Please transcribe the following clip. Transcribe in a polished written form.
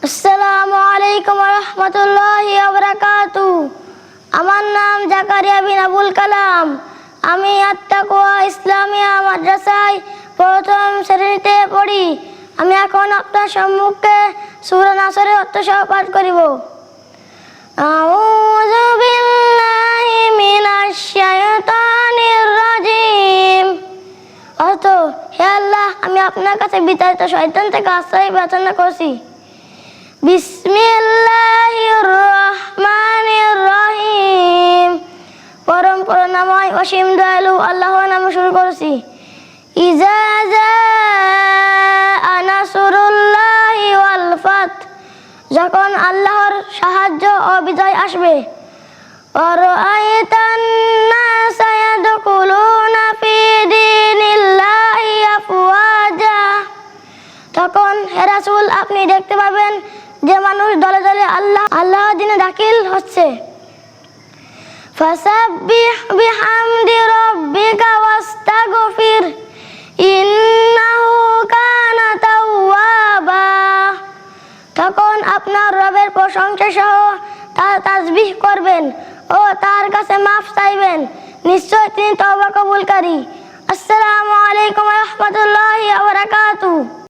আসসালামু আলাইকুম ওয়া রাহমাতুল্লাহি ওয়া বারাকাতুহু। আমার নাম জাকারিয়া বিন আবুল কালাম। আমি আত-তাকওয়া ইসলামিয়া মাদ্রাসায় প্রথম শ্রেণীতে পড়ি। আমি এখন আপনার সম্মুখে সূরা নাসরের অর্থসহ পাঠ করিব। আউযু বিল্লাহি মিনাশ শাইতানির রাজিম। অর্থ, হে আল্লাহ, আমি আপনার কাছে বিতাড়িত শয়তান থেকে আশ্রয় প্রার্থনা করছি। বিসমিল্লাহির রহমানির রহিম। পরম করুণাময় অসীম দয়ালু আল্লাহর নামে শুরু করেছি। ইজা জাআ নাসরুল্লাহি ওয়াল ফাত। যখন আল্লাহর সাহায্য ও বিজয় আসবে। ওয়ারাআইতান নাসা ইয়াদখুলুনা ফি দীনিল্লাহি আফওয়াজা। তখন হে রাসূল, আপনি দেখতে পাবেন যে মানুষ দলে দলে আল্লাহর দ্বীনে দাখিল হচ্ছে। ফাসাব্বিহ বিহামদি রাব্বিকা ওয়াস্তাগফির ইন্নাহু কানা তাওয়াবা। তখন আপনার রবের প্রশংসা সহ তার তাসবিহ করবেন ও তার কাছে মাফ চাইবেন, নিশ্চয় তিনি তওবা কবুলকারী। আসসালামু আলাইকুম ওয়া রাহমাতুল্লাহি ওয়া বারাকাতুহু।